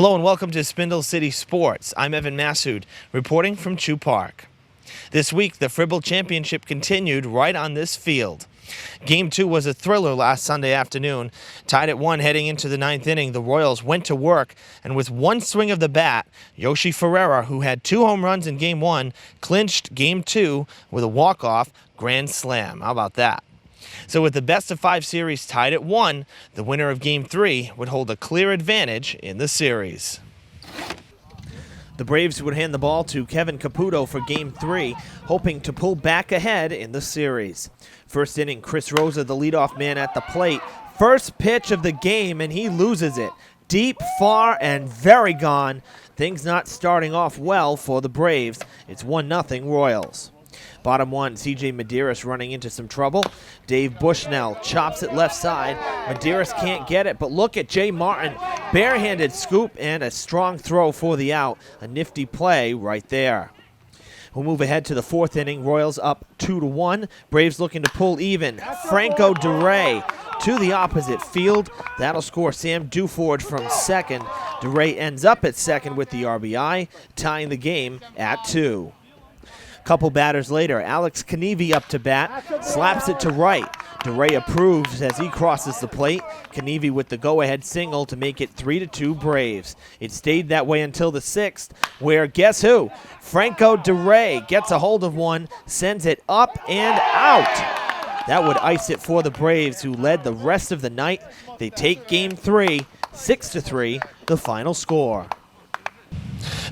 Hello and welcome to Spindle City Sports. I'm Evan Massoud, reporting from Chew Park. This week, the Fribble Championship continued right on this field. Game 2 was a thriller last Sunday afternoon. Tied at 1 heading into the 9th inning, the Royals went to work, and with one swing of the bat, Yoshi Ferreira, who had 2 home runs in Game 1, clinched Game 2 with a walk-off grand slam. How about that? So with the best-of-5 series tied at 1, the winner of Game 3 would hold a clear advantage in the series. The Braves would hand the ball to Kevin Caputo for Game 3, hoping to pull back ahead in the series. First inning, Chris Rosa, the leadoff man at the plate. First pitch of the game, and he loses it. Deep, far, and very gone. Things not starting off well for the Braves. It's 1-0 Royals. Bottom 1, C.J. Medeiros running into some trouble. Dave Bushnell chops it left side. Medeiros can't get it, but look at Jay Martin. Barehanded scoop and a strong throw for the out. A nifty play right there. We'll move ahead to the 4th inning. Royals up 2-1. Braves looking to pull even. Franco DeRay to the opposite field. That'll score Sam Duford from second. DeRay ends up at second with the RBI, tying the game at 2. Couple batters later, Alex Kanivi up to bat, slaps it to right. DeRay approves as he crosses the plate. Kanivi with the go-ahead single to make it 3-2 Braves. It stayed that way until the 6th, where guess who? Franco DeRay gets a hold of one, sends it up and out. That would ice it for the Braves, who led the rest of the night. They take Game 3, 6-3, the final score.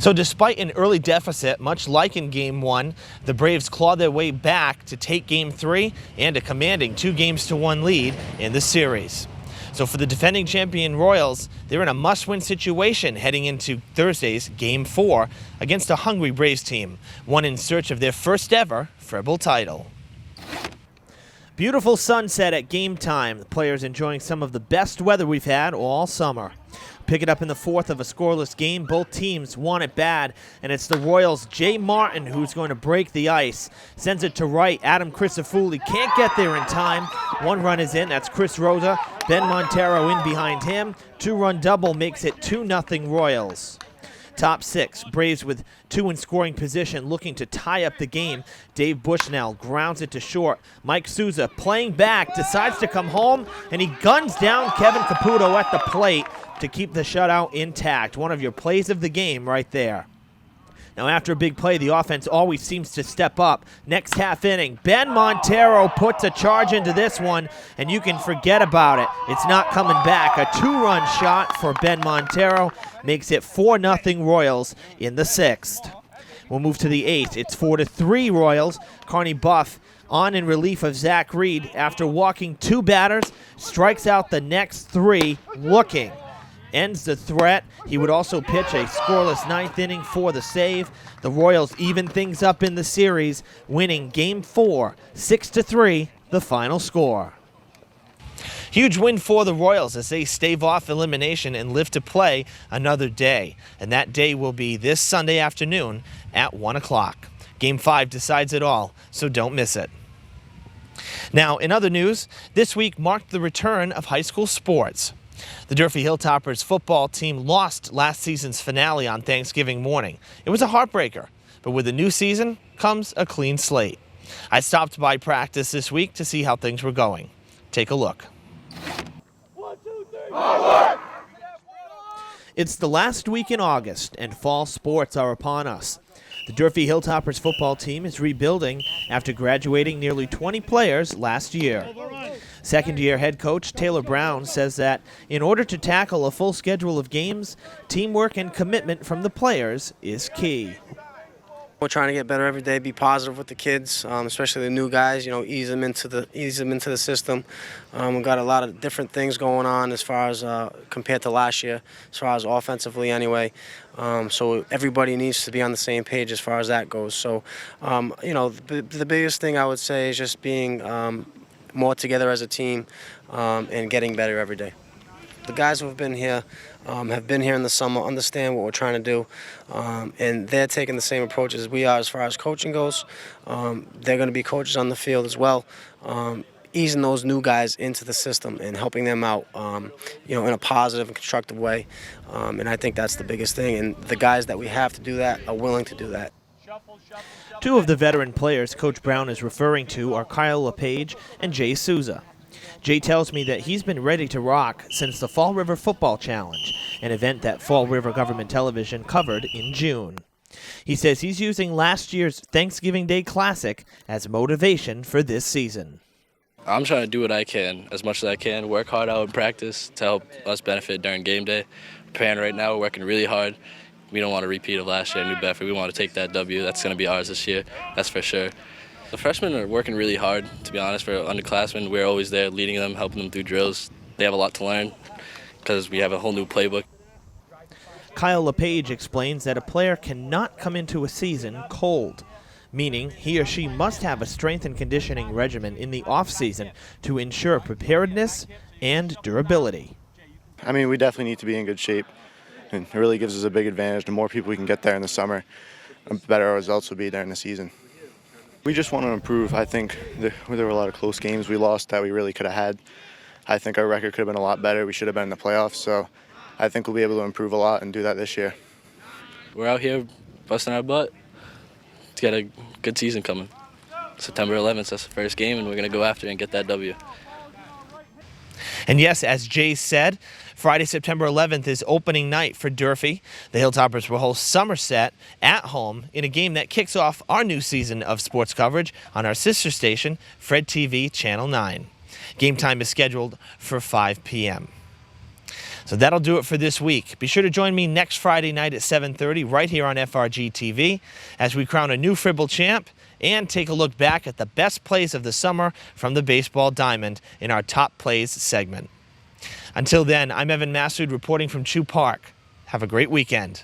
So despite an early deficit, much like in Game 1, the Braves clawed their way back to take Game 3 and a commanding 2-1 lead in the series. So for the defending champion Royals, they're in a must-win situation heading into Thursday's Game 4 against a hungry Braves team, one in search of their first ever Fribble title. Beautiful sunset at game time. The players enjoying some of the best weather we've had all summer. Pick it up in the 4th of a scoreless game. Both teams want it bad, and it's the Royals' Jay Martin who's going to break the ice. Sends it to right. Adam Crisafulli can't get there in time. 1 run is in. That's Chris Rosa. Ben Montero in behind him. 2-run double makes it 2-0 Royals. Top 6, Braves with 2 in scoring position looking to tie up the game. Dave Bushnell grounds it to short. Mike Souza playing back, decides to come home, and he guns down Kevin Caputo at the plate to keep the shutout intact. One of your plays of the game right there. Now after a big play, the offense always seems to step up. Next half inning, Ben Montero puts a charge into this one, and you can forget about it. It's not coming back. A 2-run shot for Ben Montero makes it 4-0 Royals in the 6th. We'll move to the 8th. It's 4-3 Royals. Carney Buff on in relief of Zach Reed after walking 2 batters, strikes out the next 3 looking. Ends the threat. He would also pitch a scoreless 9th inning for the save. The Royals even things up in the series, winning Game 4, 6-3, the final score. Huge win for the Royals as they stave off elimination and live to play another day. And that day will be this Sunday afternoon at 1 o'clock. Game 5 decides it all, so don't miss it. Now, in other news, this week marked the return of high school sports. The Durfee Hilltoppers football team lost last season's finale on Thanksgiving morning. It was a heartbreaker, but with a new season comes a clean slate. I stopped by practice this week to see how things were going. Take a look. 1, 2, 3. Forward! It's the last week in August, and fall sports are upon us. The Durfee Hilltoppers football team is rebuilding after graduating nearly 20 players last year. Second-year head coach Taylor Brown says that in order to tackle a full schedule of games, teamwork and commitment from the players is key. We're trying to get better every day, be positive with the kids, especially the new guys. Ease them into the system. We've got a lot of different things going on as far as compared to last year, as far as offensively anyway. So everybody needs to be on the same page as far as that goes. So, the biggest thing I would say is just being more together as a team and getting better every day. The guys who have been here in the summer, understand what we're trying to do, and they're taking the same approach as we are as far as coaching goes. They're going to be coaches on the field as well. easing those new guys into the system and helping them out, in a positive and constructive way. And I think that's the biggest thing. And the guys that we have to do that are willing to do that. Two of the veteran players Coach Brown is referring to are Kyle LePage and Jay Souza. Jay tells me that he's been ready to rock since the Fall River Football Challenge, an event that Fall River Government Television covered in June. He says he's using last year's Thanksgiving Day Classic as motivation for this season. I'm trying to do what I can, as much as I can, work hard out in practice to help us benefit during game day. Preparing right now, we're working really hard. We don't want a repeat of last year in New Bedford. We want to take that W. That's going to be ours this year, that's for sure. The freshmen are working really hard, to be honest. For underclassmen, we're always there leading them, helping them through drills. They have a lot to learn because we have a whole new playbook. Kyle LePage explains that a player cannot come into a season cold, meaning he or she must have a strength and conditioning regimen in the off-season to ensure preparedness and durability. I mean, we definitely need to be in good shape, and it really gives us a big advantage. The more people we can get there in the summer, the better our results will be during the season. We just want to improve. I think there were a lot of close games we lost that we really could have had. I think our record could have been a lot better. We should have been in the playoffs, so I think we'll be able to improve a lot and do that this year. We're out here busting our butt to get a good season coming. September 11th, that's the first game, and we're going to go after it and get that W. And yes, as Jay said, Friday, September 11th is opening night for Durfee. The Hilltoppers will host Somerset at home in a game that kicks off our new season of sports coverage on our sister station, Fred TV Channel 9. Game time is scheduled for 5 p.m. So that'll do it for this week. Be sure to join me next Friday night at 7:30 right here on FRG TV as we crown a new Fribble champ and take a look back at the best plays of the summer from the baseball diamond in our Top Plays segment. Until then, I'm Evan Massoud reporting from Chew Park. Have a great weekend.